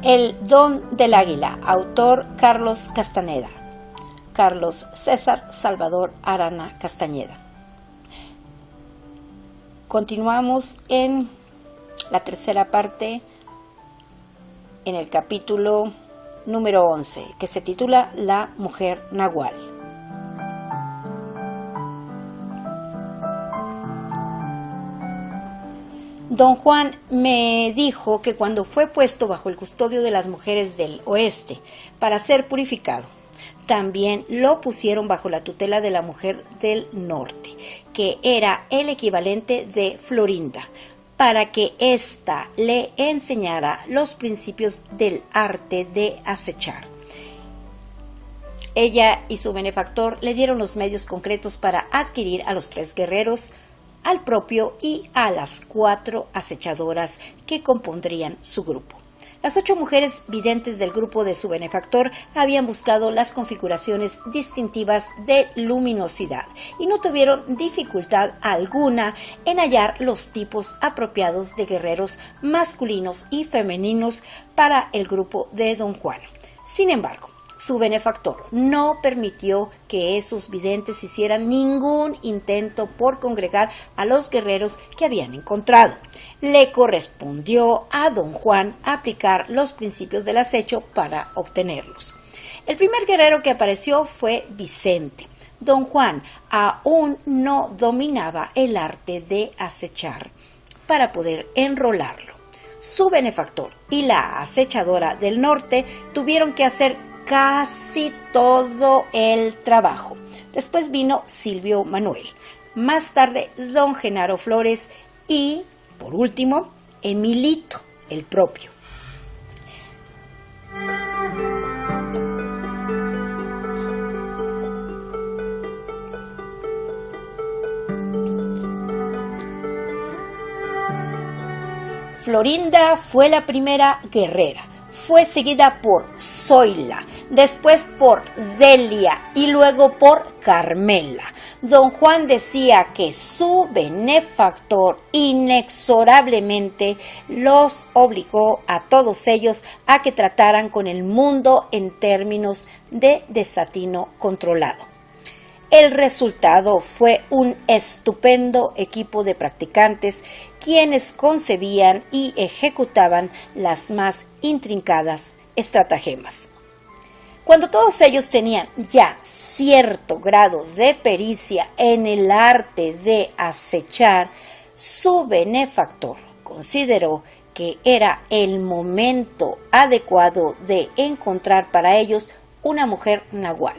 El Don del Águila, autor Carlos Castaneda. Carlos César Salvador Arana Castañeda. Continuamos en la tercera parte, en el capítulo número 11, que se titula La mujer nahual. Don Juan me dijo que cuando fue puesto bajo el custodio de las mujeres del oeste para ser purificado, también lo pusieron bajo la tutela de la mujer del norte, que era el equivalente de Florinda, para que ésta le enseñara los principios del arte de acechar. Ella y su benefactor le dieron los medios concretos para adquirir a los 3 guerreros, al propio y a las 4 acechadoras que compondrían su grupo. Las 8 mujeres videntes del grupo de su benefactor habían buscado las configuraciones distintivas de luminosidad y no tuvieron dificultad alguna en hallar los tipos apropiados de guerreros masculinos y femeninos para el grupo de Don Juan. Sin embargo, su benefactor no permitió que esos videntes hicieran ningún intento por congregar a los guerreros que habían encontrado. Le correspondió a Don Juan aplicar los principios del acecho para obtenerlos. El primer guerrero que apareció fue Vicente. Don Juan aún no dominaba el arte de acechar para poder enrolarlo. Su benefactor y la acechadora del norte tuvieron que hacer casi todo el trabajo. Después vino Silvio Manuel, más tarde Don Genaro Flores y, por último, Emilito, el propio. Florinda fue la primera guerrera. Fue seguida por Zoila, después por Delia y luego por Carmela. Don Juan decía que su benefactor inexorablemente los obligó a todos ellos a que trataran con el mundo en términos de desatino controlado. El resultado fue un estupendo equipo de practicantes quienes concebían y ejecutaban las más intrincadas estratagemas. Cuando todos ellos tenían ya cierto grado de pericia en el arte de acechar, su benefactor consideró que era el momento adecuado de encontrar para ellos una mujer nahual,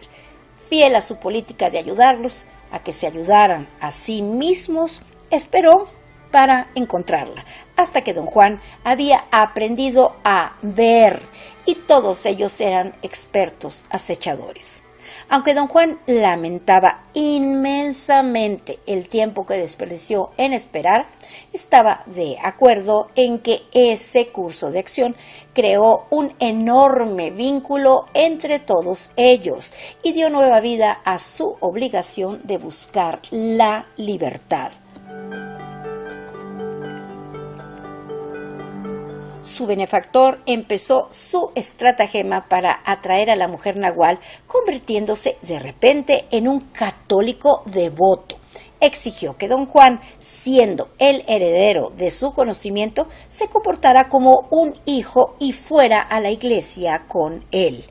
fiel a su política de ayudarlos a que se ayudaran a sí mismos. Esperó para encontrarla, hasta que Don Juan había aprendido a ver y todos ellos eran expertos acechadores. Aunque Don Juan lamentaba inmensamente el tiempo que desperdició en esperar, estaba de acuerdo en que ese curso de acción creó un enorme vínculo entre todos ellos y dio nueva vida a su obligación de buscar la libertad. Su benefactor empezó su estratagema para atraer a la mujer nahual, convirtiéndose de repente en un católico devoto. Exigió que Don Juan, siendo el heredero de su conocimiento, se comportara como un hijo y fuera a la iglesia con él.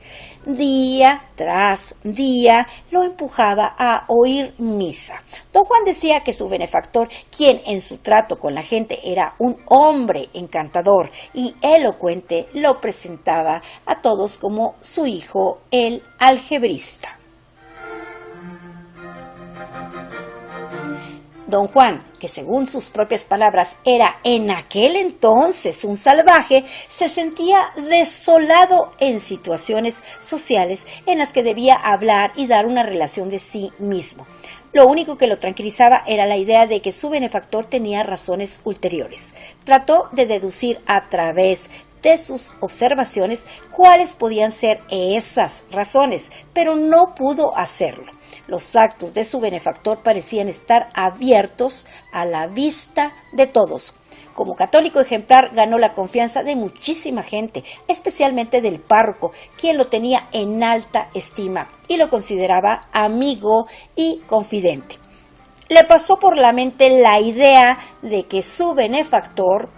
Día tras día lo empujaba a oír misa. Don Juan decía que su benefactor, quien en su trato con la gente era un hombre encantador y elocuente, lo presentaba a todos como su hijo, el algebrista. Don Juan, que según sus propias palabras era en aquel entonces un salvaje, se sentía desolado en situaciones sociales en las que debía hablar y dar una relación de sí mismo. Lo único que lo tranquilizaba era la idea de que su benefactor tenía razones ulteriores. Trató de deducir a través de sus observaciones cuáles podían ser esas razones, pero no pudo hacerlo. Los actos de su benefactor parecían estar abiertos a la vista de todos. Como católico ejemplar ganó la confianza de muchísima gente, especialmente del párroco, quien lo tenía en alta estima y lo consideraba amigo y confidente. Le pasó por la mente la idea de que su benefactor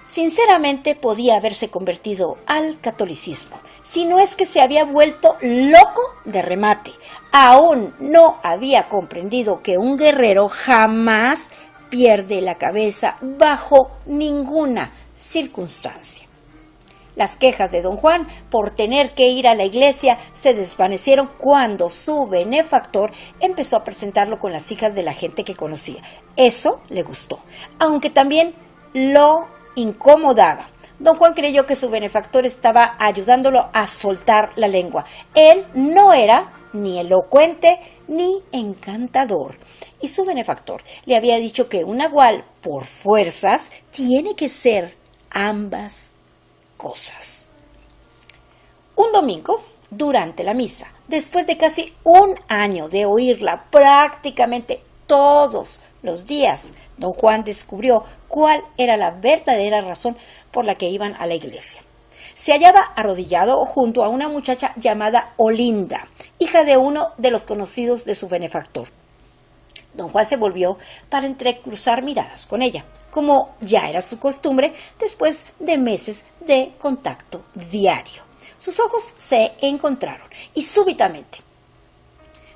sinceramente podía haberse convertido al catolicismo, si no es que se había vuelto loco de remate. Aún no había comprendido que un guerrero jamás pierde la cabeza bajo ninguna circunstancia. Las quejas de don Juan por tener que ir a la iglesia se desvanecieron cuando su benefactor empezó a presentarlo con las hijas de la gente que conocía. Eso le gustó, aunque también lo incomodaba. Don Juan creyó que su benefactor estaba ayudándolo a soltar la lengua. Él no era ni elocuente ni encantador, y su benefactor le había dicho que un nahual, por fuerzas, tiene que ser ambas cosas. Un domingo, durante la misa, después de casi un año de oírla prácticamente todos los días, don Juan descubrió cuál era la verdadera razón por la que iban a la iglesia. Se hallaba arrodillado junto a una muchacha llamada Olinda, hija de uno de los conocidos de su benefactor. Don Juan se volvió para entrecruzar miradas con ella, como ya era su costumbre después de meses de contacto diario. Sus ojos se encontraron y súbitamente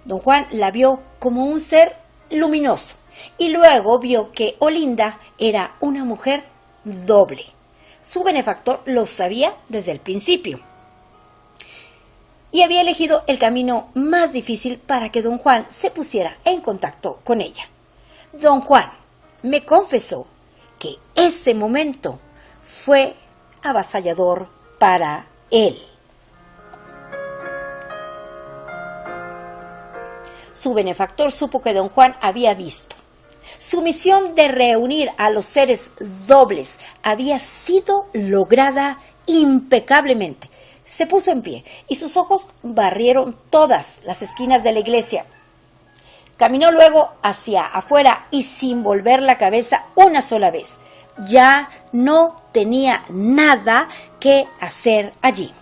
don Juan la vio como un ser luminoso y luego vio que Olinda era una mujer doble. Su benefactor lo sabía desde el principio y había elegido el camino más difícil para que don Juan se pusiera en contacto con ella. Don Juan me confesó que ese momento fue avasallador para él. Su benefactor supo que don Juan había visto. Su misión de reunir a los seres dobles había sido lograda impecablemente. Se puso en pie y sus ojos barrieron todas las esquinas de la iglesia. Caminó luego hacia afuera y sin volver la cabeza una sola vez. Ya no tenía nada que hacer allí.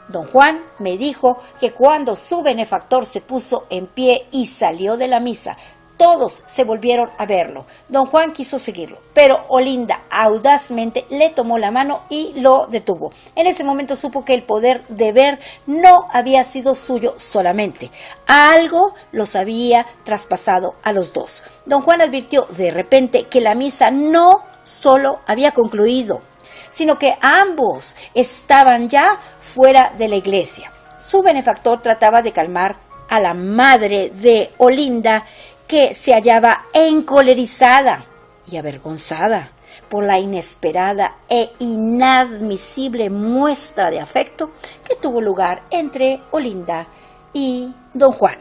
Don Juan me dijo que cuando su benefactor se puso en pie y salió de la misa, todos se volvieron a verlo. Don Juan quiso seguirlo, pero Olinda audazmente le tomó la mano y lo detuvo. En ese momento supo que el poder de ver no había sido suyo solamente. Algo los había traspasado a los dos. Don Juan advirtió de repente que la misa no solo había concluido, sino que ambos estaban ya fuera de la iglesia. Su benefactor trataba de calmar a la madre de Olinda, que se hallaba encolerizada y avergonzada por la inesperada e inadmisible muestra de afecto que tuvo lugar entre Olinda y don Juan.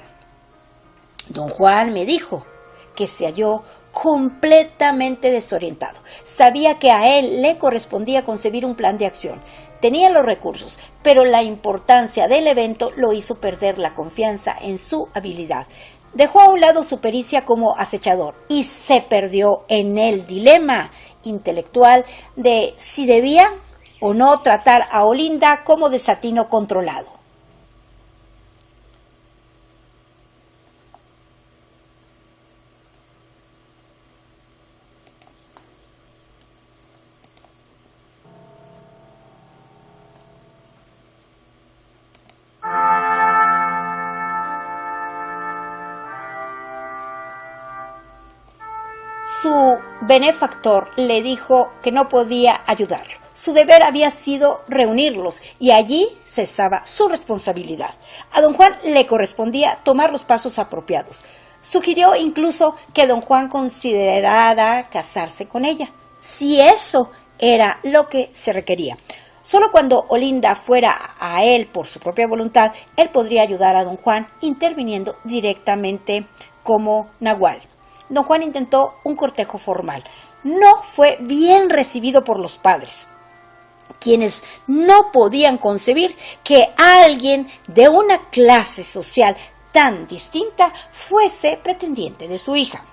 Don Juan me dijo que se halló completamente desorientado. Sabía que a él le correspondía concebir un plan de acción. Tenía los recursos, pero la importancia del evento lo hizo perder la confianza en su habilidad. Dejó a un lado su pericia como acechador y se perdió en el dilema intelectual de si debía o no tratar a Olinda como desatino controlado. Su benefactor le dijo que no podía ayudarlo. Su deber había sido reunirlos y allí cesaba su responsabilidad. A don Juan le correspondía tomar los pasos apropiados. Sugirió incluso que don Juan considerara casarse con ella, si eso era lo que se requería. Solo cuando Olinda fuera a él por su propia voluntad, él podría ayudar a don Juan interviniendo directamente como nahual. Don Juan intentó un cortejo formal. No fue bien recibido por los padres, quienes no podían concebir que alguien de una clase social tan distinta fuese pretendiente de su hija.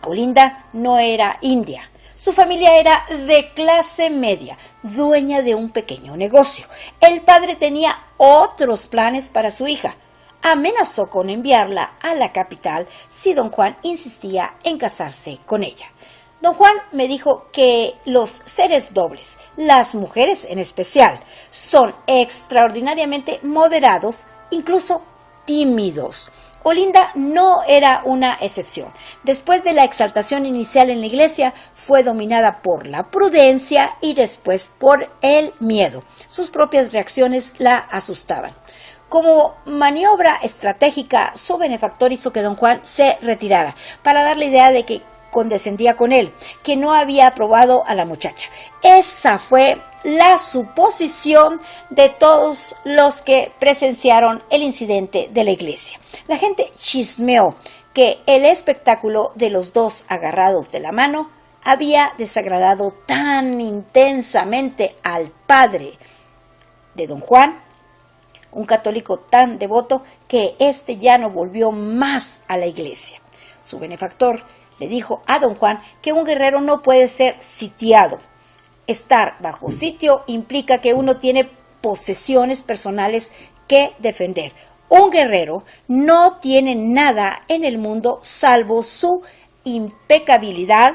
Olinda no era india. Su familia era de clase media, dueña de un pequeño negocio. El padre tenía otros planes para su hija. Amenazó con enviarla a la capital si don Juan insistía en casarse con ella. Don Juan me dijo que los seres dobles, las mujeres en especial, son extraordinariamente moderados, incluso tímidos. Olinda no era una excepción. Después de la exaltación inicial en la iglesia, fue dominada por la prudencia y después por el miedo. Sus propias reacciones la asustaban. Como maniobra estratégica, su benefactor hizo que don Juan se retirara para dar la idea de que condescendía con él, que no había aprobado a la muchacha. Esa fue la suposición de todos los que presenciaron el incidente de la iglesia. La gente chismeó que el espectáculo de los dos agarrados de la mano había desagradado tan intensamente al padre de don Juan, un católico tan devoto, que éste ya no volvió más a la iglesia. Su benefactor le dijo a don Juan que un guerrero no puede ser sitiado. Estar bajo sitio implica que uno tiene posesiones personales que defender. Un guerrero no tiene nada en el mundo salvo su impecabilidad,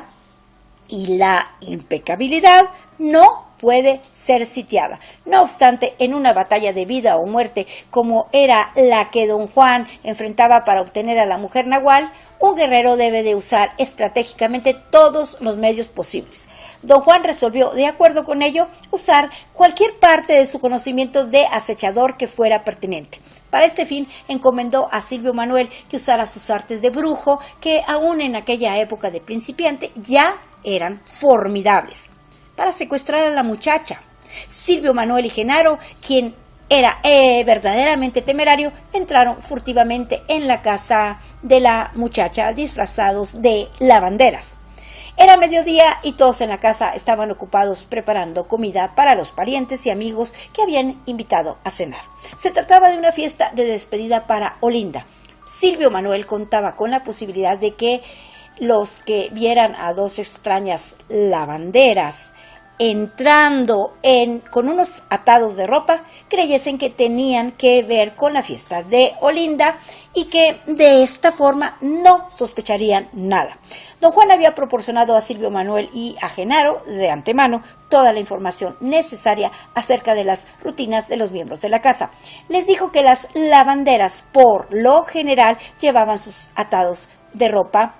y la impecabilidad no puede ser sitiada. No obstante, en una batalla de vida o muerte, como era la que don Juan enfrentaba para obtener a la mujer nahual, un guerrero debe de usar estratégicamente todos los medios posibles. Don Juan resolvió, de acuerdo con ello, usar cualquier parte de su conocimiento de acechador que fuera pertinente. Para este fin, encomendó a Silvio Manuel que usara sus artes de brujo, que aún en aquella época de principiante ya eran formidables, para secuestrar a la muchacha. Silvio Manuel y Genaro, quien era verdaderamente temerario, entraron furtivamente en la casa de la muchacha disfrazados de lavanderas. Era mediodía y todos en la casa estaban ocupados preparando comida para los parientes y amigos que habían invitado a cenar. Se trataba de una fiesta de despedida para Olinda. Silvio Manuel contaba con la posibilidad de que los que vieran a dos extrañas lavanderas entrando con unos atados de ropa, creyesen que tenían que ver con la fiesta de Olinda y que de esta forma no sospecharían nada. Don Juan había proporcionado a Silvio Manuel y a Genaro de antemano toda la información necesaria acerca de las rutinas de los miembros de la casa. Les dijo que las lavanderas por lo general llevaban sus atados de ropa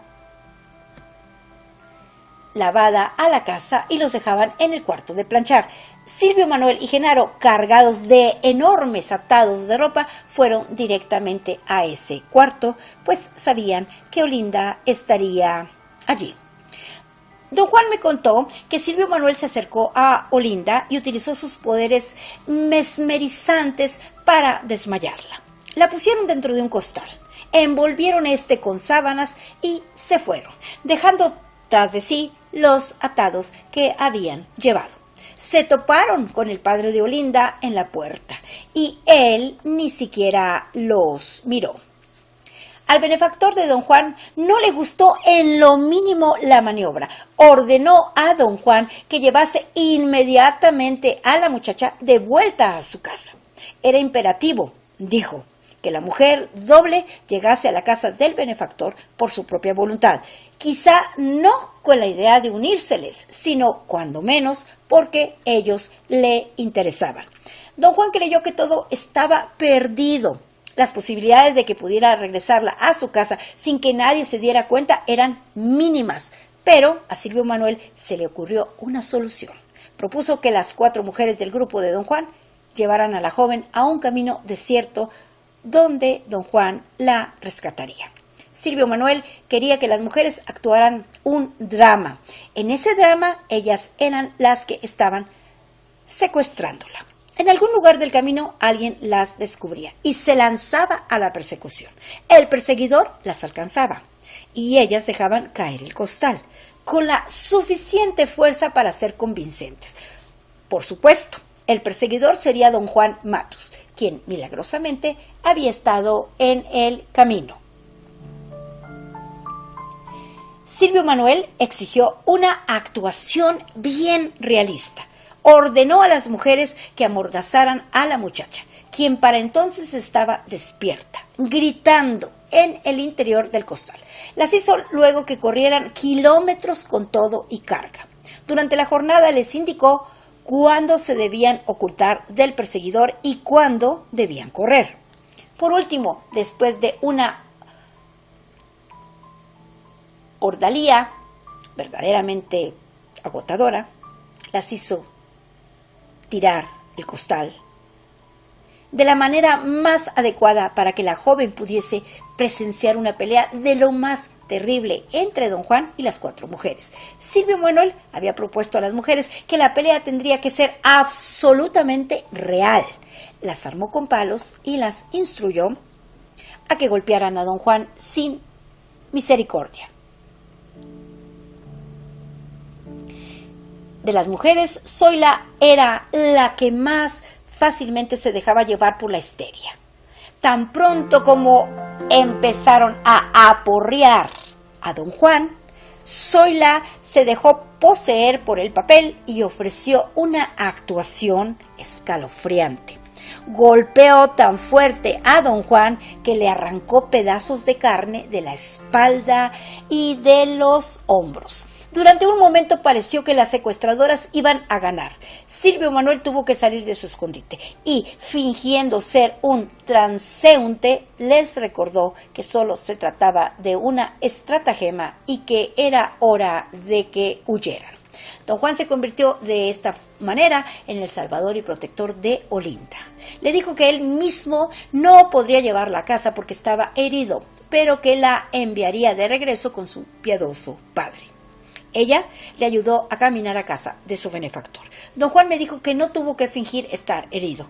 lavada a la casa y los dejaban en el cuarto de planchar. Silvio Manuel y Genaro, cargados de enormes atados de ropa, fueron directamente a ese cuarto, pues sabían que Olinda estaría allí. Don Juan me contó que Silvio Manuel se acercó a Olinda y utilizó sus poderes mesmerizantes para desmayarla. La pusieron dentro de un costal, envolvieron con sábanas y se fueron, dejando tras de sí los atados que habían llevado. Se toparon con el padre de Olinda en la puerta y él ni siquiera los miró. Al benefactor de don Juan no le gustó en lo mínimo la maniobra. Ordenó a don Juan que llevase inmediatamente a la muchacha de vuelta a su casa. Era imperativo, dijo, que la mujer doble llegase a la casa del benefactor por su propia voluntad. Quizá no con la idea de unírseles, sino cuando menos porque ellos le interesaban. Don Juan creyó que todo estaba perdido. Las posibilidades de que pudiera regresarla a su casa sin que nadie se diera cuenta eran mínimas, pero a Silvio Manuel se le ocurrió una solución. Propuso que las 4 mujeres del grupo de don Juan llevaran a la joven a un camino desierto donde don Juan la rescataría. Silvio Manuel quería que las mujeres actuaran un drama. En ese drama ellas eran las que estaban secuestrándola. En algún lugar del camino alguien las descubría y se lanzaba a la persecución. El perseguidor las alcanzaba y ellas dejaban caer el costal con la suficiente fuerza para ser convincentes. Por supuesto, el perseguidor sería don Juan Matus, quien milagrosamente había estado en el camino. Silvio Manuel exigió una actuación bien realista. Ordenó a las mujeres que amordazaran a la muchacha, quien para entonces estaba despierta, gritando en el interior del costal. Las hizo luego que corrieran kilómetros con todo y carga. Durante la jornada les indicó cuándo se debían ocultar del perseguidor y cuándo debían correr. Por último, después de una ordalía verdaderamente agotadora, las hizo tirar el costal de la manera más adecuada para que la joven pudiese presenciar una pelea de lo más terrible entre don Juan y las 4 mujeres. Silvio Manuel había propuesto a las mujeres que la pelea tendría que ser absolutamente real. Las armó con palos y las instruyó a que golpearan a don Juan sin misericordia. De las mujeres, Zoila era la que más fácilmente se dejaba llevar por la histeria. Tan pronto como empezaron a aporrear a don Juan, Zoila se dejó poseer por el papel y ofreció una actuación escalofriante. Golpeó tan fuerte a don Juan que le arrancó pedazos de carne de la espalda y de los hombros. Durante un momento pareció que las secuestradoras iban a ganar. Silvio Manuel tuvo que salir de su escondite y, fingiendo ser un transeúnte, les recordó que solo se trataba de una estratagema y que era hora de que huyeran. Don Juan se convirtió de esta manera en el salvador y protector de Olinda. Le dijo que él mismo no podría llevarla a casa porque estaba herido, pero que la enviaría de regreso con su piadoso padre. Ella le ayudó a caminar a casa de su benefactor. Don Juan me dijo que no tuvo que fingir estar herido.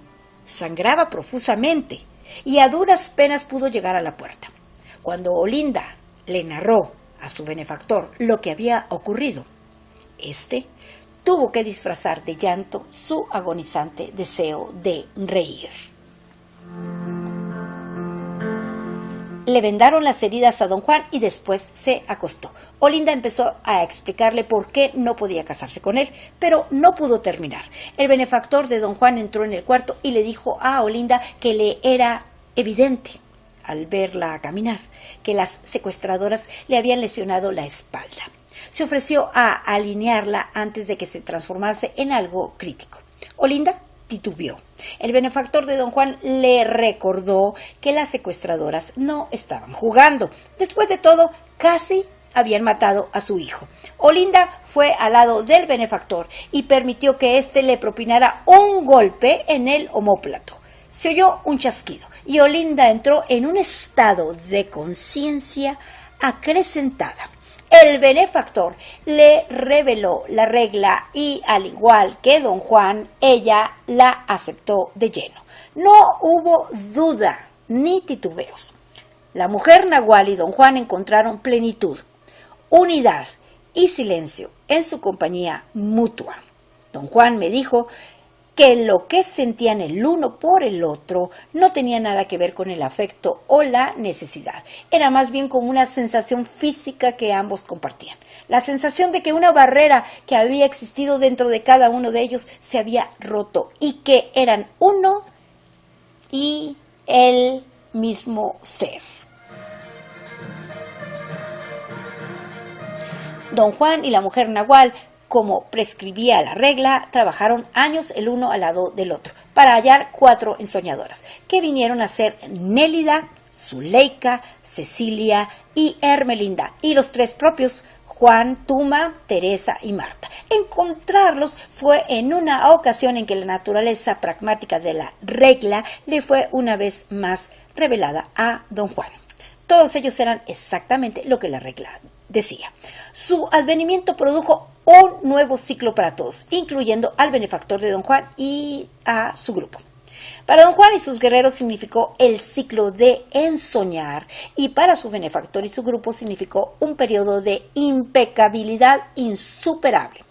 Sangraba profusamente y a duras penas pudo llegar a la puerta. Cuando Olinda le narró a su benefactor lo que había ocurrido, este tuvo que disfrazar de llanto su agonizante deseo de reír. Le vendaron las heridas a don Juan y después se acostó. Olinda empezó a explicarle por qué no podía casarse con él, pero no pudo terminar. El benefactor de don Juan entró en el cuarto y le dijo a Olinda que le era evidente, al verla caminar, que las secuestradoras le habían lesionado la espalda. Se ofreció a alinearla antes de que se transformase en algo crítico. Olinda titubeó. El benefactor de don Juan le recordó que las secuestradoras no estaban jugando. Después de todo, casi habían matado a su hijo. Olinda fue al lado del benefactor y permitió que éste le propinara un golpe en el omóplato. Se oyó un chasquido y Olinda entró en un estado de conciencia acrecentada. El benefactor le reveló la regla y, al igual que don Juan, ella la aceptó de lleno. No hubo duda ni titubeos. La mujer nahual y don Juan encontraron plenitud, unidad y silencio en su compañía mutua. Don Juan me dijo que lo que sentían el uno por el otro no tenía nada que ver con el afecto o la necesidad. Era más bien como una sensación física que ambos compartían. La sensación de que una barrera que había existido dentro de cada uno de ellos se había roto y que eran uno y el mismo ser. Don Juan y la mujer nahual, como prescribía la regla, trabajaron años el uno al lado del otro para hallar 4 ensoñadoras, que vinieron a ser Nélida, Zuleika, Cecilia y Hermelinda, y los 3 propios, Juan, Tuma, Teresa y Marta. Encontrarlos fue en una ocasión en que la naturaleza pragmática de la regla le fue una vez más revelada a don Juan. Todos ellos eran exactamente lo que la regla decía. Su advenimiento produjo un nuevo ciclo para todos, incluyendo al benefactor de don Juan y a su grupo. Para don Juan y sus guerreros significó el ciclo de ensoñar y para su benefactor y su grupo significó un periodo de impecabilidad insuperable.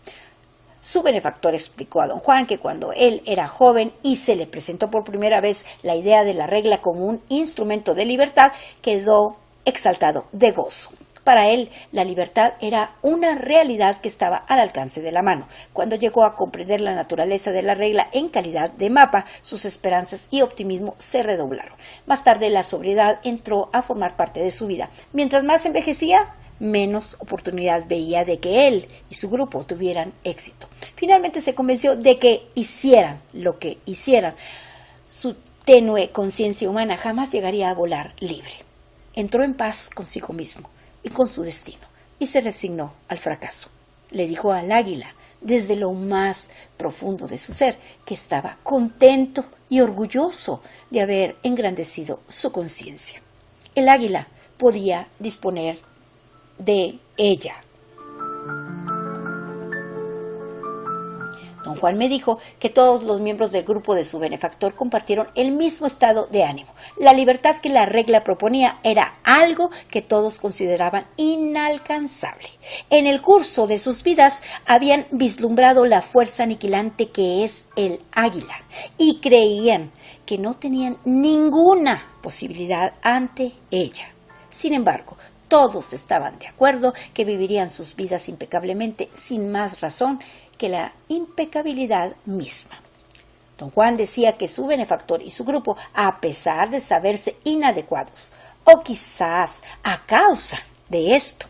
Su benefactor explicó a don Juan que cuando él era joven y se le presentó por primera vez la idea de la regla como un instrumento de libertad, quedó exaltado de gozo. Para él, la libertad era una realidad que estaba al alcance de la mano. Cuando llegó a comprender la naturaleza de la regla en calidad de mapa, sus esperanzas y optimismo se redoblaron. Más tarde, la sobriedad entró a formar parte de su vida. Mientras más envejecía, menos oportunidad veía de que él y su grupo tuvieran éxito. Finalmente se convenció de que hicieran lo que hicieran, su tenue conciencia humana jamás llegaría a volar libre. Entró en paz consigo mismo y con su destino, y se resignó al fracaso. Le dijo al águila, desde lo más profundo de su ser, que estaba contento y orgulloso de haber engrandecido su conciencia. El águila podía disponer de ella. Don Juan me dijo que todos los miembros del grupo de su benefactor compartieron el mismo estado de ánimo. La libertad que la regla proponía era algo que todos consideraban inalcanzable. En el curso de sus vidas habían vislumbrado la fuerza aniquilante que es el águila y creían que no tenían ninguna posibilidad ante ella. Sin embargo, todos estaban de acuerdo que vivirían sus vidas impecablemente sin más razón que la impecabilidad misma. Don Juan decía que su benefactor y su grupo, a pesar de saberse inadecuados, o quizás a causa de esto,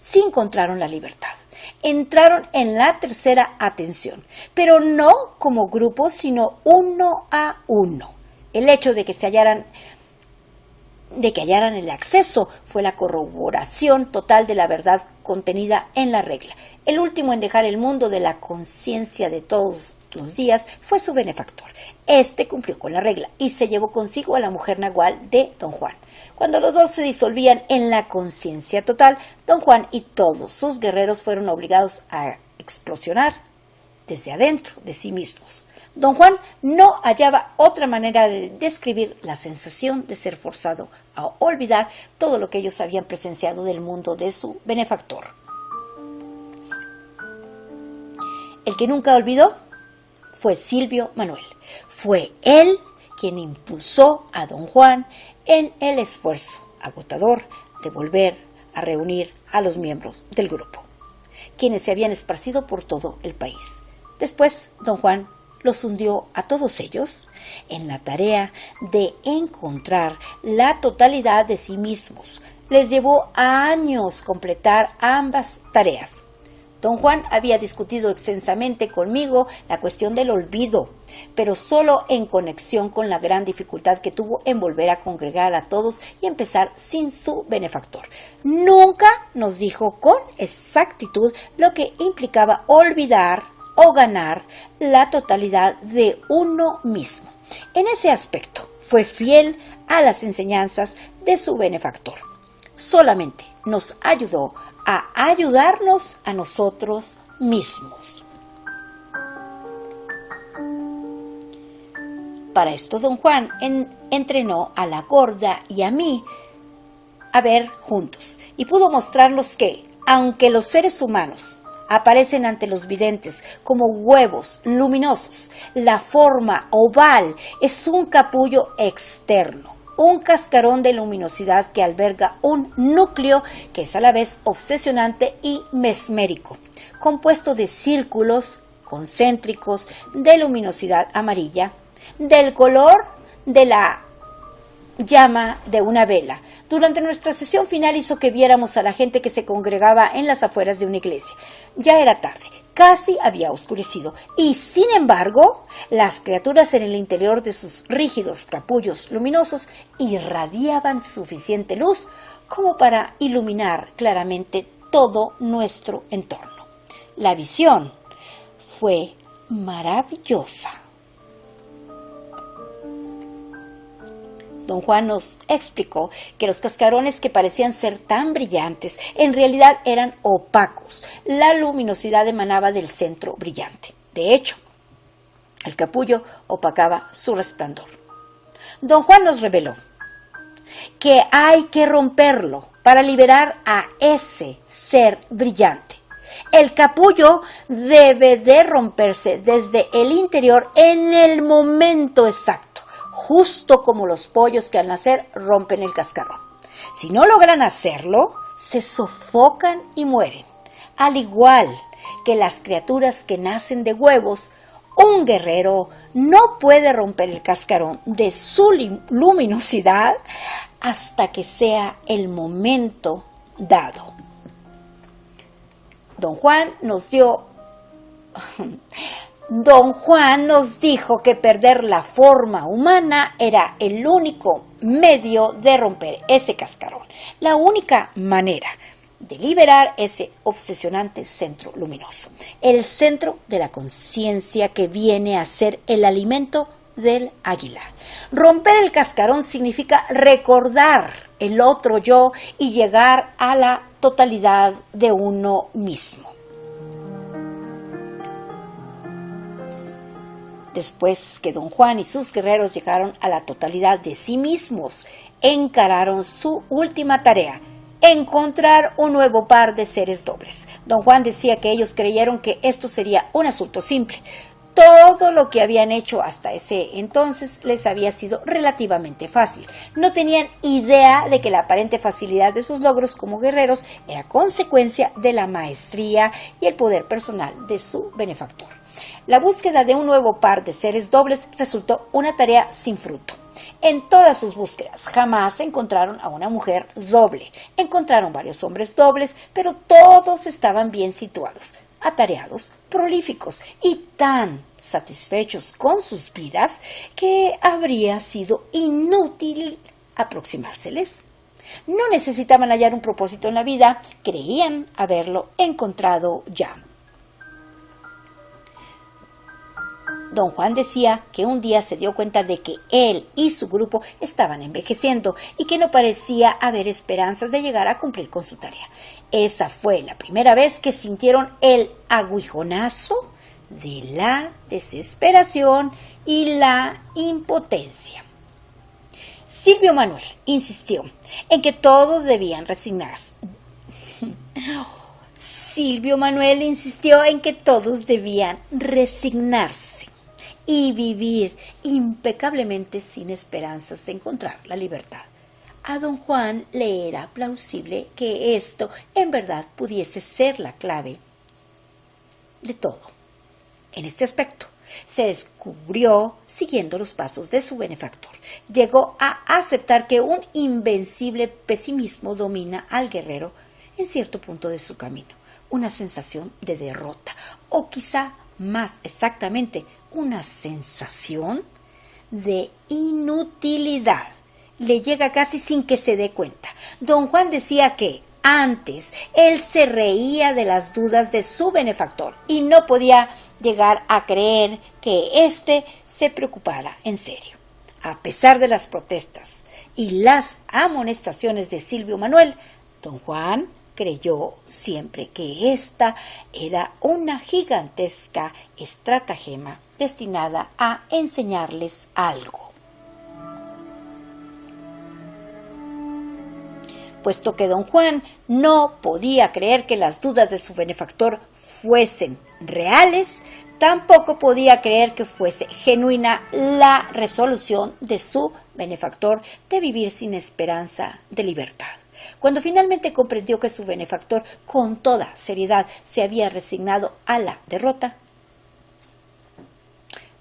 sí encontraron la libertad. Entraron en la tercera atención, pero no como grupo, sino uno a uno. El hecho de que hallaran el acceso fue la corroboración total de la verdad contenida en la regla. El último en dejar el mundo de la conciencia de todos los días fue su benefactor. Este cumplió con la regla y se llevó consigo a la mujer nagual de don Juan. Cuando los dos se disolvían en la conciencia total, don Juan y todos sus guerreros fueron obligados a explosionar desde adentro de sí mismos. Don Juan no hallaba otra manera de describir la sensación de ser forzado a olvidar todo lo que ellos habían presenciado del mundo de su benefactor. El que nunca olvidó fue Silvio Manuel. Fue él quien impulsó a don Juan en el esfuerzo agotador de volver a reunir a los miembros del grupo, quienes se habían esparcido por todo el país. Después, don Juan los hundió a todos ellos en la tarea de encontrar la totalidad de sí mismos. Les llevó años completar ambas tareas. Don Juan había discutido extensamente conmigo la cuestión del olvido, pero solo en conexión con la gran dificultad que tuvo en volver a congregar a todos y empezar sin su benefactor. Nunca nos dijo con exactitud lo que implicaba olvidar o ganar la totalidad de uno mismo. En ese aspecto, fue fiel a las enseñanzas de su benefactor. Solamente nos ayudó a ayudarnos a nosotros mismos. Para esto, don Juan entrenó a la gorda y a mí a ver juntos y pudo mostrarnos que, aunque los seres humanos aparecen ante los videntes como huevos luminosos, la forma oval es un capullo externo, un cascarón de luminosidad que alberga un núcleo que es a la vez obsesionante y mesmérico, compuesto de círculos concéntricos de luminosidad amarilla, del color de la llama de una vela. Durante nuestra sesión final hizo que viéramos a la gente que se congregaba en las afueras de una iglesia. Ya era tarde, casi había oscurecido, y sin embargo, las criaturas en el interior de sus rígidos capullos luminosos irradiaban suficiente luz como para iluminar claramente todo nuestro entorno. La visión fue maravillosa. Don Juan nos explicó que los cascarones que parecían ser tan brillantes en realidad eran opacos. La luminosidad emanaba del centro brillante. De hecho, el capullo opacaba su resplandor. Don Juan nos reveló que hay que romperlo para liberar a ese ser brillante. El capullo debe de romperse desde el interior en el momento exacto, justo como los pollos que al nacer rompen el cascarón. Si no logran hacerlo, se sofocan y mueren. Al igual que las criaturas que nacen de huevos, un guerrero no puede romper el cascarón de su luminosidad hasta que sea el momento dado. Don Juan nos dijo que perder la forma humana era el único medio de romper ese cascarón, la única manera de liberar ese obsesionante centro luminoso, el centro de la conciencia que viene a ser el alimento del águila. Romper el cascarón significa recordar el otro yo y llegar a la totalidad de uno mismo. Después que Don Juan y sus guerreros llegaron a la totalidad de sí mismos, encararon su última tarea: encontrar un nuevo par de seres dobles. Don Juan decía que ellos creyeron que esto sería un asunto simple. Todo lo que habían hecho hasta ese entonces les había sido relativamente fácil. No tenían idea de que la aparente facilidad de sus logros como guerreros era consecuencia de la maestría y el poder personal de su benefactor. La búsqueda de un nuevo par de seres dobles resultó una tarea sin fruto. En todas sus búsquedas jamás encontraron a una mujer doble. Encontraron varios hombres dobles, pero todos estaban bien situados, atareados, prolíficos y tan satisfechos con sus vidas que habría sido inútil aproximárseles. No necesitaban hallar un propósito en la vida, creían haberlo encontrado ya. Don Juan decía que un día se dio cuenta de que él y su grupo estaban envejeciendo y que no parecía haber esperanzas de llegar a cumplir con su tarea. Esa fue la primera vez que sintieron el aguijonazo de la desesperación y la impotencia. Silvio Manuel insistió en que todos debían resignarse. Silvio Manuel insistió en que todos debían resignarse y vivir impecablemente sin esperanzas de encontrar la libertad. A don Juan le era plausible que esto en verdad pudiese ser la clave de todo. En este aspecto, se descubrió siguiendo los pasos de su benefactor. Llegó a aceptar que un invencible pesimismo domina al guerrero en cierto punto de su camino, una sensación de derrota, o quizá más exactamente, una sensación de inutilidad. Le llega casi sin que se dé cuenta. Don Juan decía que antes él se reía de las dudas de su benefactor y no podía llegar a creer que éste se preocupara en serio. A pesar de las protestas y las amonestaciones de Silvio Manuel, don Juan creyó siempre que esta era una gigantesca estratagema destinada a enseñarles algo. Puesto que don Juan no podía creer que las dudas de su benefactor fuesen reales, tampoco podía creer que fuese genuina la resolución de su benefactor de vivir sin esperanza de libertad. Cuando finalmente comprendió que su benefactor con toda seriedad se había resignado a la derrota,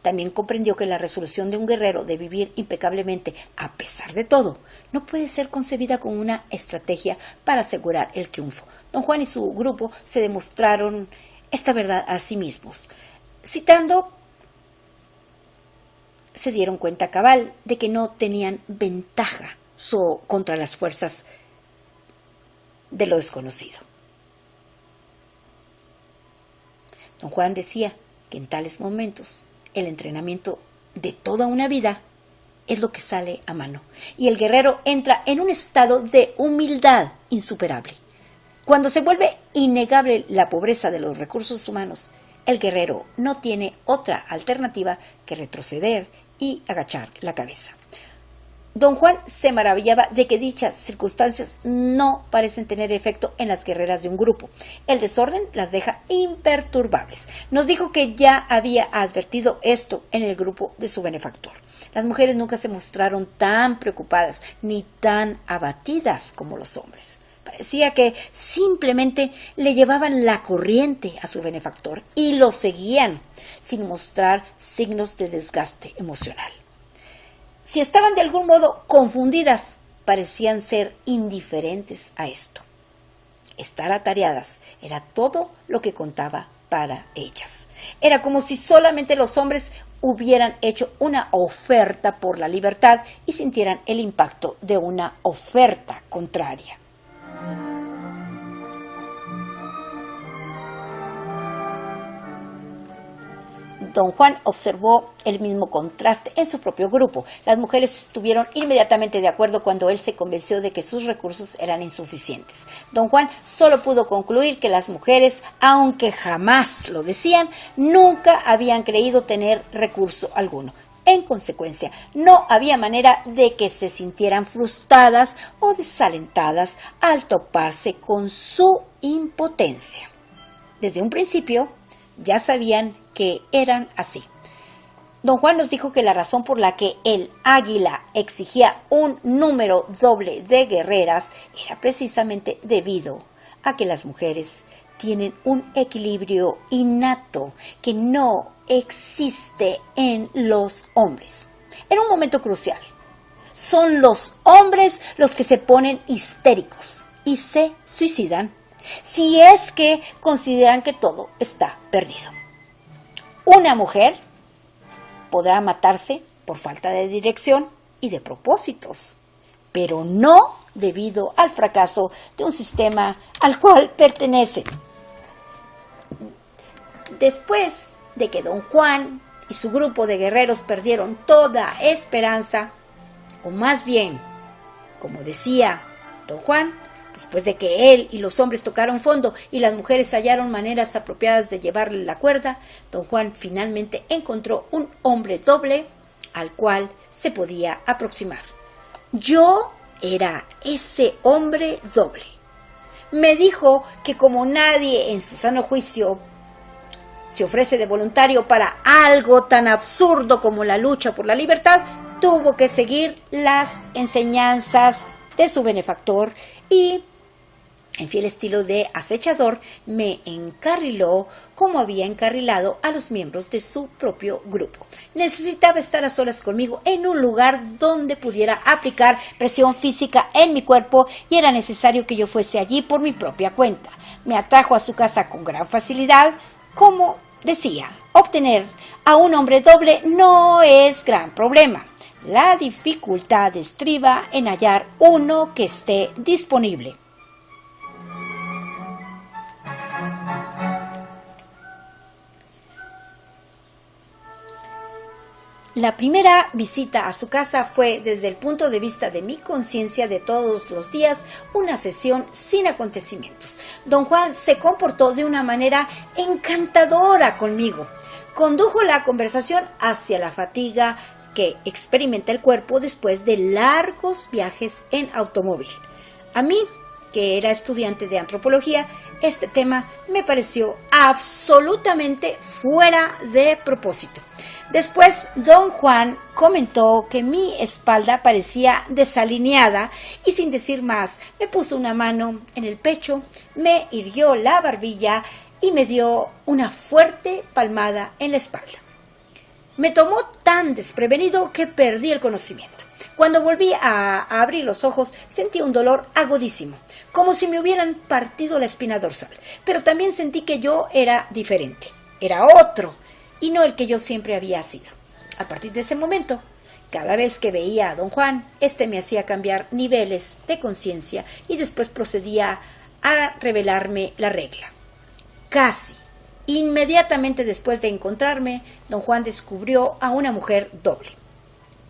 también comprendió que la resolución de un guerrero de vivir impecablemente a pesar de todo no puede ser concebida como una estrategia para asegurar el triunfo. Don Juan y su grupo se demostraron esta verdad a sí mismos. Citando, se dieron cuenta cabal de que no tenían ventaja contra las fuerzas de lo desconocido. Don Juan decía que en tales momentos el entrenamiento de toda una vida es lo que sale a mano y el guerrero entra en un estado de humildad insuperable. Cuando se vuelve innegable la pobreza de los recursos humanos, el guerrero no tiene otra alternativa que retroceder y agachar la cabeza. Don Juan se maravillaba de que dichas circunstancias no parecen tener efecto en las guerreras de un grupo. El desorden las deja imperturbables. Nos dijo que ya había advertido esto en el grupo de su benefactor. Las mujeres nunca se mostraron tan preocupadas ni tan abatidas como los hombres. Parecía que simplemente le llevaban la corriente a su benefactor y lo seguían sin mostrar signos de desgaste emocional. Si estaban de algún modo confundidas, parecían ser indiferentes a esto. Estar atareadas era todo lo que contaba para ellas. Era como si solamente los hombres hubieran hecho una oferta por la libertad y sintieran el impacto de una oferta contraria. Don Juan observó el mismo contraste en su propio grupo. Las mujeres estuvieron inmediatamente de acuerdo cuando él se convenció de que sus recursos eran insuficientes. Don Juan solo pudo concluir que las mujeres, aunque jamás lo decían, nunca habían creído tener recurso alguno. En consecuencia, no había manera de que se sintieran frustradas o desalentadas al toparse con su impotencia. Desde un principio, ya sabían que eran así. Don Juan nos dijo que la razón por la que el águila exigía un número doble de guerreras era precisamente debido a que las mujeres tienen un equilibrio innato que no existe en los hombres. En un momento crucial, son los hombres los que se ponen histéricos y se suicidan si es que consideran que todo está perdido. Una mujer podrá matarse por falta de dirección y de propósitos, pero no debido al fracaso de un sistema al cual pertenece. Después de que Don Juan y su grupo de guerreros perdieron toda esperanza, o más bien, como decía Don Juan, después de que él y los hombres tocaron fondo y las mujeres hallaron maneras apropiadas de llevarle la cuerda, Don Juan finalmente encontró un hombre doble al cual se podía aproximar. Yo era ese hombre doble. Me dijo que como nadie en su sano juicio se ofrece de voluntario para algo tan absurdo como la lucha por la libertad, tuvo que seguir las enseñanzas de su benefactor y, en fiel estilo de acechador, me encarriló como había encarrilado a los miembros de su propio grupo. Necesitaba estar a solas conmigo en un lugar donde pudiera aplicar presión física en mi cuerpo y era necesario que yo fuese allí por mi propia cuenta. Me atrajo a su casa con gran facilidad. Como decía, obtener a un hombre doble no es gran problema. La dificultad estriba en hallar uno que esté disponible. La primera visita a su casa fue, desde el punto de vista de mi conciencia de todos los días, una sesión sin acontecimientos. Don Juan se comportó de una manera encantadora conmigo. Condujo la conversación hacia la fatiga que experimenta el cuerpo después de largos viajes en automóvil. A mí, que era estudiante de antropología, este tema me pareció absolutamente fuera de propósito. Después, Don Juan comentó que mi espalda parecía desalineada y, sin decir más, me puso una mano en el pecho, me hirió la barbilla y me dio una fuerte palmada en la espalda. Me tomó tan desprevenido que perdí el conocimiento. Cuando volví a abrir los ojos, sentí un dolor agudísimo, como si me hubieran partido la espina dorsal. Pero también sentí que yo era diferente, era otro, y no el que yo siempre había sido. A partir de ese momento, cada vez que veía a Don Juan, me hacía cambiar niveles de conciencia y después procedía a revelarme la regla. Casi inmediatamente después de encontrarme, Don Juan descubrió a una mujer doble.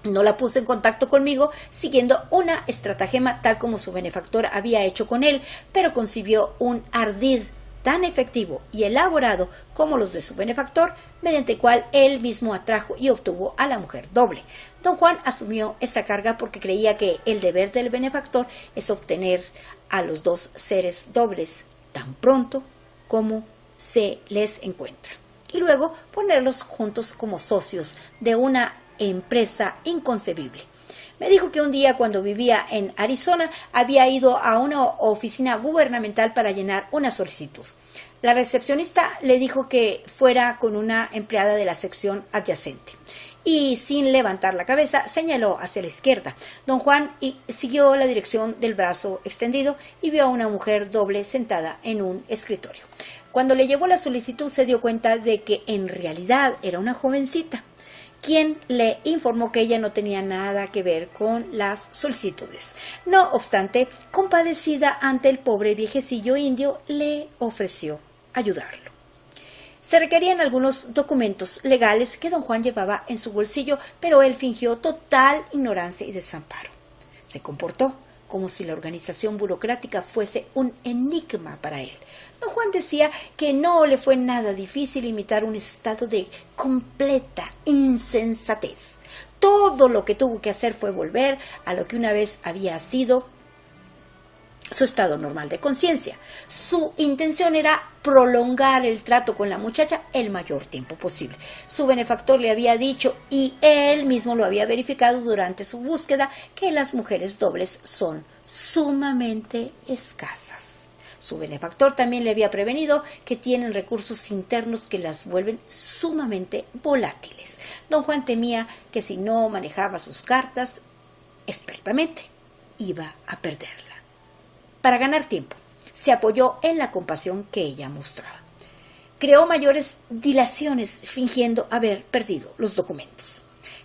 No la puso en contacto conmigo siguiendo una estratagema tal como su benefactor había hecho con él, pero concibió un ardid tan efectivo y elaborado como los de su benefactor, mediante el cual él mismo atrajo y obtuvo a la mujer doble. Don Juan asumió esa carga porque creía que el deber del benefactor es obtener a los dos seres dobles tan pronto como se les encuentra, y luego ponerlos juntos como socios de una empresa inconcebible. Me dijo que un día, cuando vivía en Arizona, había ido a una oficina gubernamental para llenar una solicitud. La recepcionista le dijo que fuera con una empleada de la sección adyacente, y sin levantar la cabeza señaló hacia la izquierda. Don Juan siguió la dirección del brazo extendido y vio a una mujer doble sentada en un escritorio. Cuando le llevó la solicitud, se dio cuenta de que en realidad era una jovencita, quien le informó que ella no tenía nada que ver con las solicitudes. No obstante, compadecida ante el pobre viejecillo indio, le ofreció ayudarlo. Se requerían algunos documentos legales que don Juan llevaba en su bolsillo, pero él fingió total ignorancia y desamparo. Se comportó como si la organización burocrática fuese un enigma para él. Don Juan decía que no le fue nada difícil imitar un estado de completa insensatez. Todo lo que tuvo que hacer fue volver a lo que una vez había sido su estado normal de conciencia. Su intención era prolongar el trato con la muchacha el mayor tiempo posible. Su benefactor le había dicho, y él mismo lo había verificado durante su búsqueda, que las mujeres dobles son sumamente escasas. Su benefactor también le había prevenido que tienen recursos internos que las vuelven sumamente volátiles. Don Juan temía que si no manejaba sus cartas expertamente, iba a perderla. Para ganar tiempo, se apoyó en la compasión que ella mostraba. Creó mayores dilaciones fingiendo haber perdido los documentos.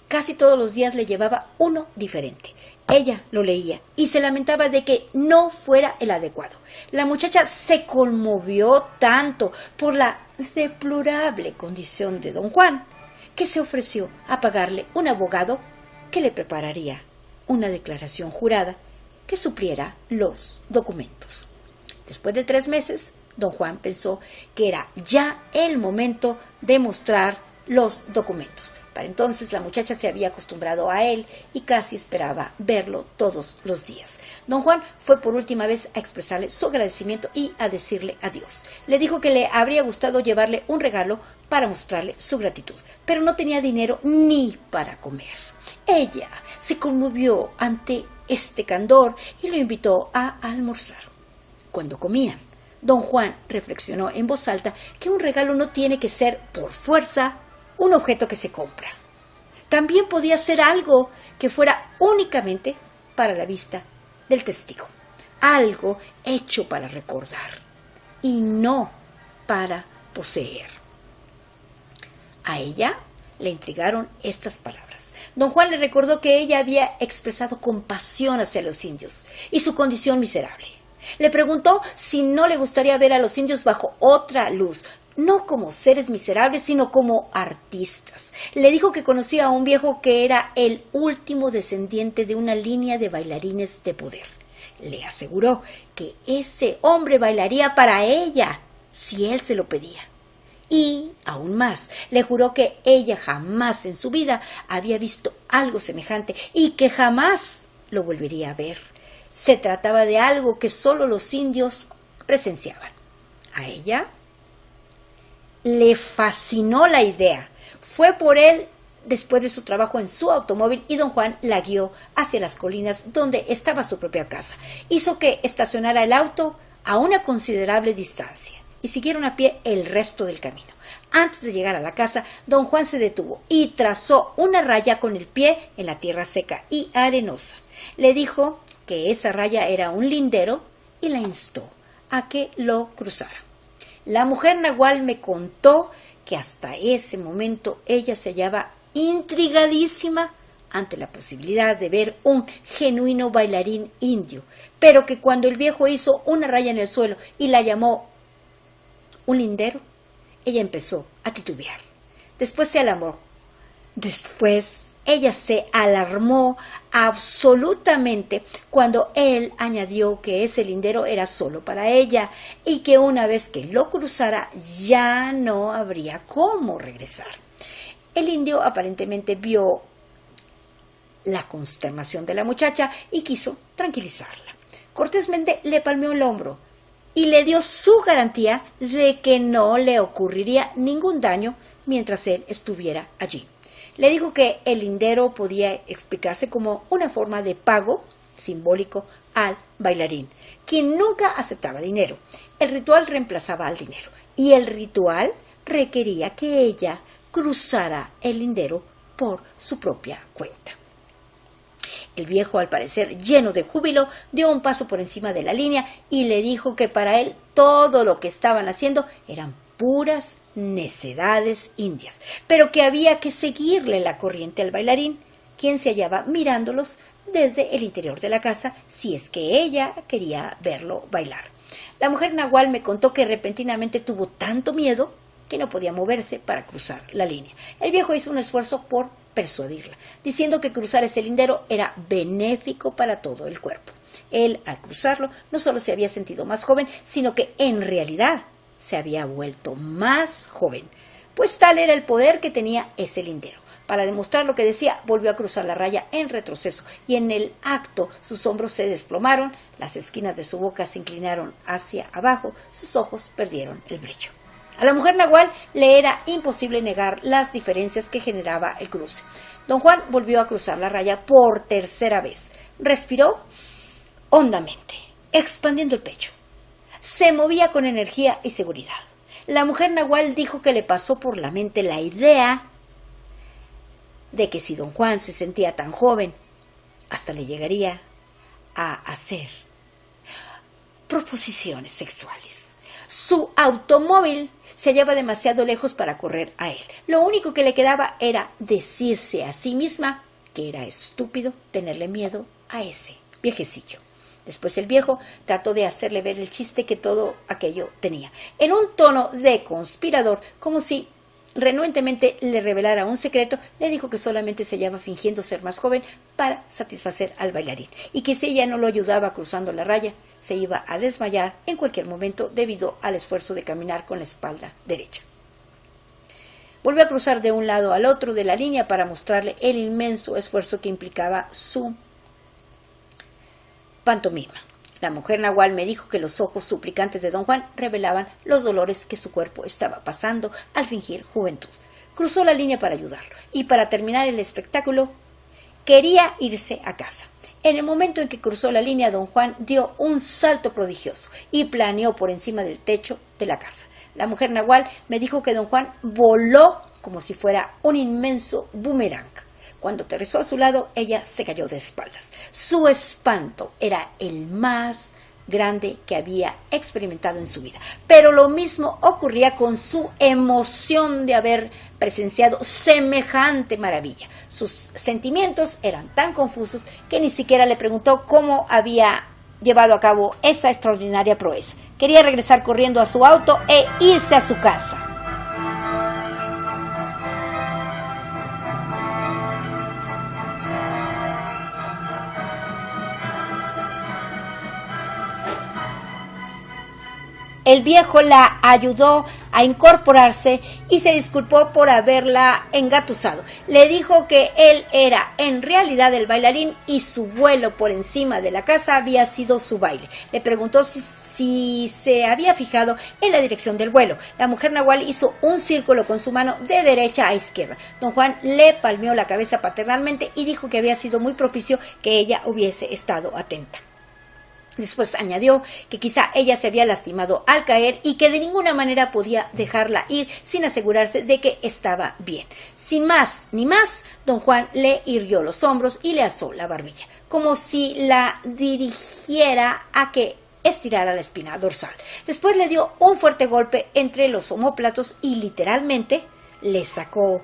Casi todos los días le llevaba uno diferente. Ella lo leía y se lamentaba de que no fuera el adecuado. La muchacha se conmovió tanto por la deplorable condición de don Juan que se ofreció a pagarle un abogado que le prepararía una declaración jurada que supliera los documentos. Después de 3 meses, don Juan pensó que era ya el momento de mostrar los documentos. Para entonces la muchacha se había acostumbrado a él y casi esperaba verlo todos los días. Don Juan fue por última vez a expresarle su agradecimiento y a decirle adiós. Le dijo que le habría gustado llevarle un regalo para mostrarle su gratitud, pero no tenía dinero ni para comer. Ella se conmovió ante este candor y lo invitó a almorzar. Cuando comían, don Juan reflexionó en voz alta que un regalo no tiene que ser por fuerza un objeto que se compra. También podía ser algo que fuera únicamente para la vista del testigo, algo hecho para recordar y no para poseer. A ella le intrigaron estas palabras. Don Juan le recordó que ella había expresado compasión hacia los indios y su condición miserable. Le preguntó si no le gustaría ver a los indios bajo otra luz, no como seres miserables, sino como artistas. Le dijo que conocía a un viejo que era el último descendiente de una línea de bailarines de poder. Le aseguró que ese hombre bailaría para ella si él se lo pedía. Y, aún más, le juró que ella jamás en su vida había visto algo semejante y que jamás lo volvería a ver. Se trataba de algo que solo los indios presenciaban. A ella le fascinó la idea. Fue por él después de su trabajo en su automóvil y don Juan la guió hacia las colinas donde estaba su propia casa. Hizo que estacionara el auto a una considerable distancia y siguieron a pie el resto del camino. Antes de llegar a la casa, don Juan se detuvo y trazó una raya con el pie en la tierra seca y arenosa. Le dijo que esa raya era un lindero y la instó a que lo cruzara. La mujer nahual me contó que hasta ese momento ella se hallaba intrigadísima ante la posibilidad de ver un genuino bailarín indio, pero que cuando el viejo hizo una raya en el suelo y la llamó un lindero, ella empezó a titubear. Después se alarmó. Después Ella se alarmó absolutamente cuando él añadió que ese lindero era solo para ella y que una vez que lo cruzara ya no habría cómo regresar. El indio aparentemente vio la consternación de la muchacha y quiso tranquilizarla. Cortésmente le palmeó el hombro y le dio su garantía de que no le ocurriría ningún daño mientras él estuviera allí. Le dijo que el lindero podía explicarse como una forma de pago simbólico al bailarín, quien nunca aceptaba dinero. El ritual reemplazaba al dinero y el ritual requería que ella cruzara el lindero por su propia cuenta. El viejo, al parecer lleno de júbilo, dio un paso por encima de la línea y le dijo que para él todo lo que estaban haciendo eran puras necedades indias, pero que había que seguirle la corriente al bailarín, quien se hallaba mirándolos desde el interior de la casa si es que ella quería verlo bailar. La mujer nahual me contó que repentinamente tuvo tanto miedo que no podía moverse para cruzar la línea. El viejo hizo un esfuerzo por persuadirla, diciendo que cruzar ese lindero era benéfico para todo el cuerpo. Él, al cruzarlo, no solo se había sentido más joven, sino que en realidad se había vuelto más joven, pues tal era el poder que tenía ese lindero. Para demostrar lo que decía, volvió a cruzar la raya en retroceso y en el acto sus hombros se desplomaron, las esquinas de su boca se inclinaron hacia abajo, sus ojos perdieron el brillo. A la mujer nahual le era imposible negar las diferencias que generaba el cruce. Don Juan volvió a cruzar la raya por tercera vez. Respiró hondamente, expandiendo el pecho. Se movía con energía y seguridad. La mujer nahual dijo que le pasó por la mente la idea de que si don Juan se sentía tan joven, hasta le llegaría a hacer proposiciones sexuales. Su automóvil se hallaba demasiado lejos para correr a él. Lo único que le quedaba era decirse a sí misma que era estúpido tenerle miedo a ese viejecillo. Después el viejo trató de hacerle ver el chiste que todo aquello tenía, en un tono de conspirador, como si renuentemente le revelara un secreto. Le dijo que solamente se hallaba fingiendo ser más joven para satisfacer al bailarín, y que si ella no lo ayudaba cruzando la raya, se iba a desmayar en cualquier momento debido al esfuerzo de caminar con la espalda derecha. Volvió a cruzar de un lado al otro de la línea para mostrarle el inmenso esfuerzo que implicaba su pantomima. La mujer nahual me dijo que los ojos suplicantes de don Juan revelaban los dolores que su cuerpo estaba pasando al fingir juventud. Cruzó la línea para ayudarlo y para terminar el espectáculo quería irse a casa. En el momento en que cruzó la línea, don Juan dio un salto prodigioso y planeó por encima del techo de la casa. La mujer nahual me dijo que don Juan voló como si fuera un inmenso boomerang. Cuando aterrizó a su lado, ella se cayó de espaldas. Su espanto era el más grande que había experimentado en su vida. Pero lo mismo ocurría con su emoción de haber presenciado semejante maravilla. Sus sentimientos eran tan confusos que ni siquiera le preguntó cómo había llevado a cabo esa extraordinaria proeza. Quería regresar corriendo a su auto e irse a su casa. El viejo la ayudó a incorporarse y se disculpó por haberla engatusado. Le dijo que él era en realidad el bailarín y su vuelo por encima de la casa había sido su baile. Le preguntó si se había fijado en la dirección del vuelo. La mujer nahual hizo un círculo con su mano de derecha a izquierda. Don Juan le palmeó la cabeza paternalmente y dijo que había sido muy propicio que ella hubiese estado atenta. Después añadió que quizá ella se había lastimado al caer y que de ninguna manera podía dejarla ir sin asegurarse de que estaba bien. Sin más ni más, don Juan le irguió los hombros y le alzó la barbilla, como si la dirigiera a que estirara la espina dorsal. Después le dio un fuerte golpe entre los omóplatos y literalmente le sacó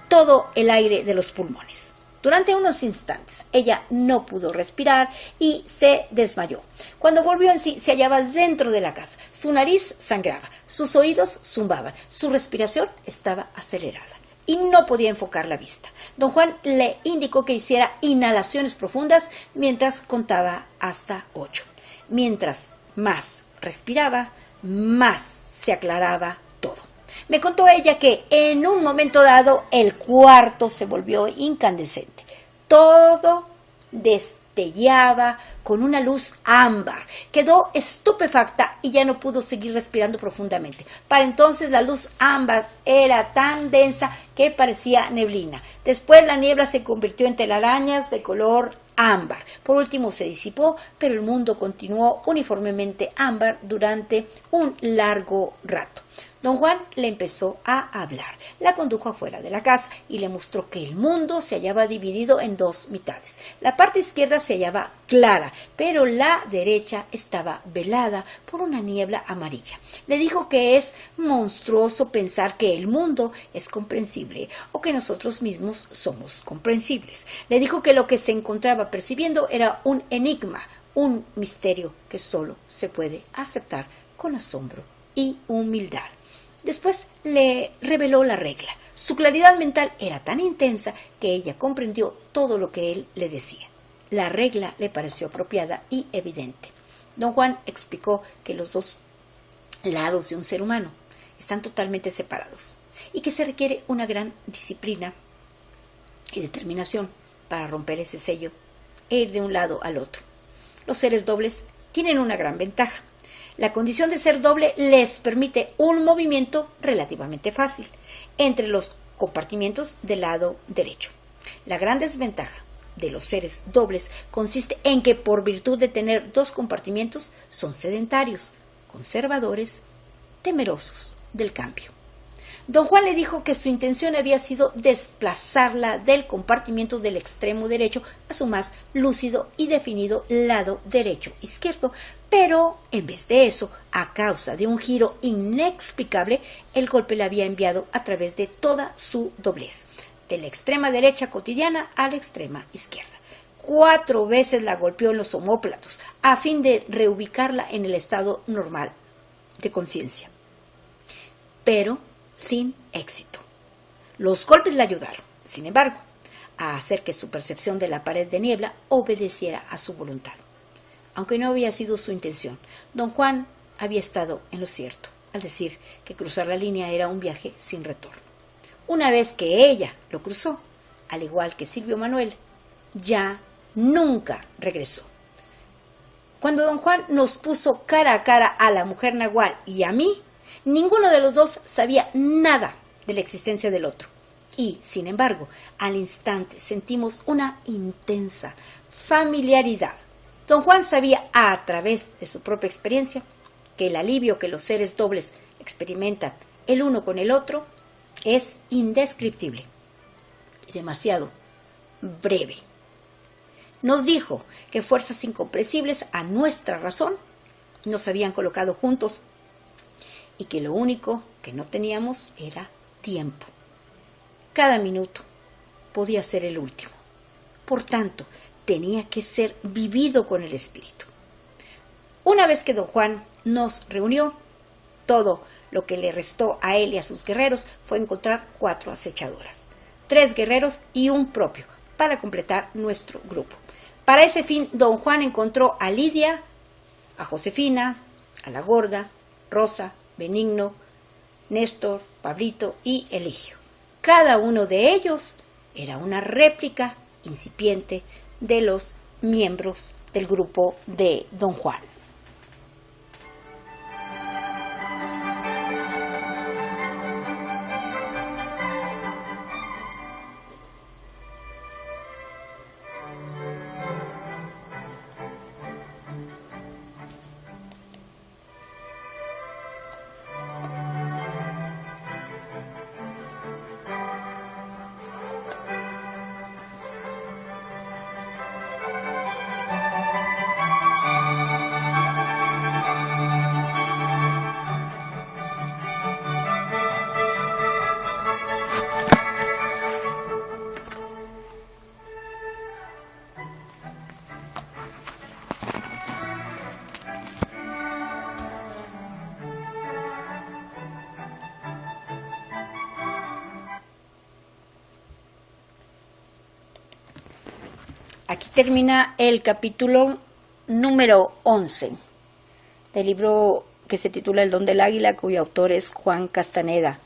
todo el aire de los pulmones. Durante unos instantes ella no pudo respirar y se desmayó. Cuando volvió en sí, se hallaba dentro de la casa. Su nariz sangraba, sus oídos zumbaban, su respiración estaba acelerada. y no podía enfocar la vista. Don Juan le indicó que hiciera inhalaciones profundas mientras contaba hasta 8. Mientras más respiraba, más se aclaraba todo. Me contó ella que en un momento dado el cuarto se volvió incandescente. Todo destellaba con una luz ámbar. Quedó estupefacta y ya no pudo seguir respirando profundamente. Para entonces la luz ámbar era tan densa que parecía neblina. Después la niebla se convirtió en telarañas de color ámbar. Por último se disipó, pero el mundo continuó uniformemente ámbar durante un largo rato. Don Juan le empezó a hablar, la condujo afuera de la casa y le mostró que el mundo se hallaba dividido en 2 mitades. La parte izquierda se hallaba clara, pero la derecha estaba velada por una niebla amarilla. Le dijo que es monstruoso pensar que el mundo es comprensible o que nosotros mismos somos comprensibles. Le dijo que lo que se encontraba percibiendo era un enigma, un misterio que solo se puede aceptar con asombro y humildad. Después le reveló la regla. Su claridad mental era tan intensa que ella comprendió todo lo que él le decía. La regla le pareció apropiada y evidente. Don Juan explicó que los 2 lados de un ser humano están totalmente separados y que se requiere una gran disciplina y determinación para romper ese sello e ir de un lado al otro. Los seres dobles tienen una gran ventaja. La condición de ser doble les permite un movimiento relativamente fácil entre los compartimientos del lado derecho. La gran desventaja de los seres dobles consiste en que por virtud de tener 2 compartimientos son sedentarios, conservadores, temerosos del cambio. Don Juan le dijo que su intención había sido desplazarla del compartimiento del extremo derecho a su más lúcido y definido lado derecho-izquierdo, pero en vez de eso, a causa de un giro inexplicable, el golpe le había enviado a través de toda su doblez, de la extrema derecha cotidiana a la extrema izquierda. 4 veces la golpeó en los omóplatos, a fin de reubicarla en el estado normal de conciencia. Pero sin éxito. Los golpes le ayudaron, sin embargo, a hacer que su percepción de la pared de niebla obedeciera a su voluntad. Aunque no había sido su intención, don Juan había estado en lo cierto al decir que cruzar la línea era un viaje sin retorno. Una vez que ella lo cruzó, al igual que Silvio Manuel, ya nunca regresó. Cuando don Juan nos puso cara a cara a la mujer nahual y a mí, ninguno de los 2 sabía nada de la existencia del otro. Y, sin embargo, al instante sentimos una intensa familiaridad. Don Juan sabía a través de su propia experiencia que el alivio que los seres dobles experimentan el uno con el otro es indescriptible y demasiado breve. Nos dijo que fuerzas incomprensibles a nuestra razón nos habían colocado juntos y que lo único que no teníamos era tiempo. Cada minuto podía ser el último. Por tanto, tenía que ser vivido con el espíritu. Una vez que don Juan nos reunió, todo lo que le restó a él y a sus guerreros fue encontrar 4 acechadoras, 3 guerreros y un propio, para completar nuestro grupo. Para ese fin, don Juan encontró a Lidia, a Josefina, a la Gorda, Rosa, Benigno, Néstor, Pablito y Eligio. Cada uno de ellos era una réplica incipiente de los miembros del grupo de don Juan. aquí termina el capítulo número 11 del libro que se titula El don del águila, cuyo autor es Juan Castaneda.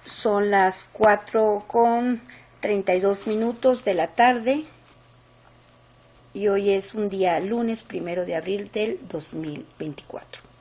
Son las 4:32 de la tarde y hoy es un día lunes 1 de abril del 2024.